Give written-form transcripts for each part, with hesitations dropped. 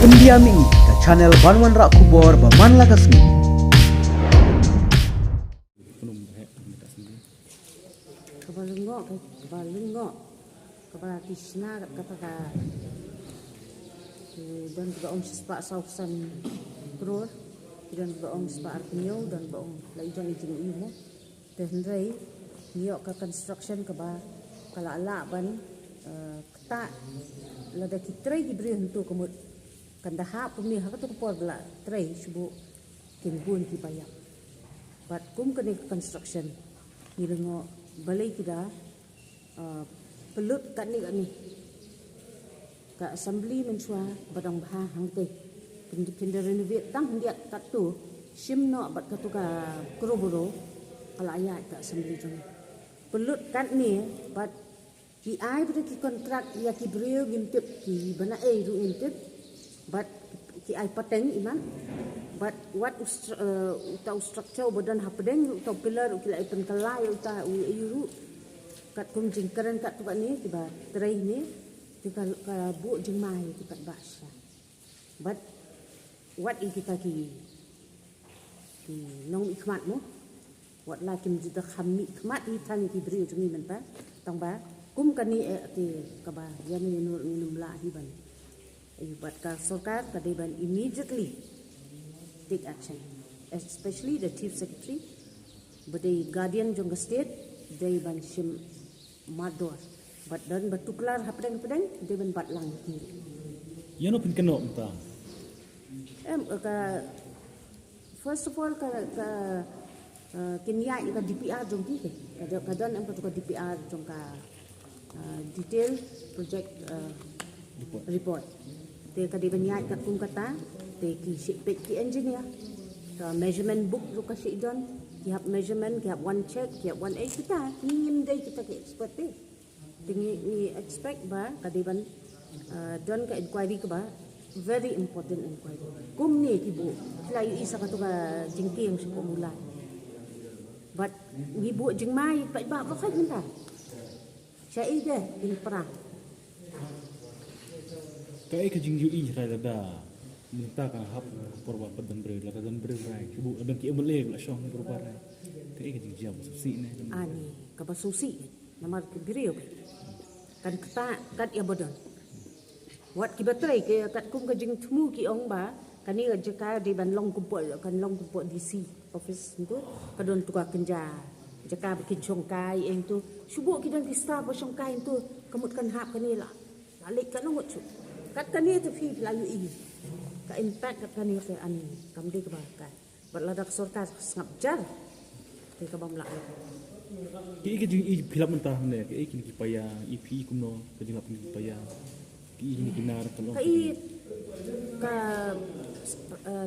Pendiami ke channel Banwan Rak Kubor Baman Lakasni. Kabalungo, kabala Krishna kata dan juga sepak sausan kror dan juga sepak arpenyo dan juga laijan ijin imo dan rai niok ke construction kaba kala ala ban kata lada kitrai diberi untuk kemud kandaha pemni hak tu kepor bela trai subu kinbun ki bayak but kum kene construction ni lengo balai kita pelut kat ni ka assembly mensua badang bah hangte pindah renovate tang dia kat tu simno bat ka tu ka kroboro kala ayat ka assembly tu pelut kat ni but ki ai pada ki kontrak ya ki breu gimtip ki bana ru intip but ki ai pateng iman but what uta structure badan hapdeng uta pillar ukila ipen kalai uta uru kat kum jingkaran kat tu ni tiba trai ni tika bu jengmai tika bahasa but what is kita ki nong ikmat mo what la kim jida khammi ikmat itang ki bri jumi menta tang ba kum kani ti kaba ya minum la hiban but ka sarkar ka deban immediately take action especially the chief secretary but the guardian jong state they ban sim mador but dan batuklar hapdeng they ban batlang kiri yano pin keno ta ka first of all ka kinya ka DPR jong ki kadang em ka DPR jong ka detail project report te ka dibanya ka kum kata te ki sipet ki engineer ka measurement book lu ka si don ki have measurement ki have one check ki have one kita ngim dai kita ki expert te ni expect ba ka diban don ka inquiry ka ba very important inquiry kum ni ki bu layu isa ka tu ka jingking sa pemula but ni bu jingmai ba ba ka minta syai de in perang kai ka jingju i ra da minta ka hap porwa padan bre la kadan bre rai bu adan ki emle la shong porwa rai kai ka jingja susi ne ani ka basusi namar ki brio kan kata kat ya bodon wat ki batrai ke kat kum ka jing thmu ki ong ba kani ga jaka di ban long kumpul DC office tu kadon tu ka kenja jaka bikin chongkai eng tu subu ki dan ki staff chongkai tu kemutkan hap kani la alik kan ngut su kat kani tu fi layu i ka impact kat kani ke ani kam de ka ka berladak sorkas ngap jar te ka bam la ki ka jing i philam ta ne ki ki paya i phi kumno ka jing apni paya ki ni kinar ka long ka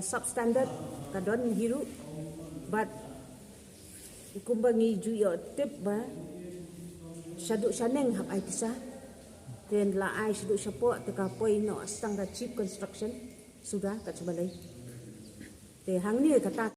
substandard ka don hiru but kumbangi juyo tip ba syaduk syaneng hak ai kisah then la ai syaduk syapo te ka poi no astang da cheap construction sudah kat sebalai te hang ni kata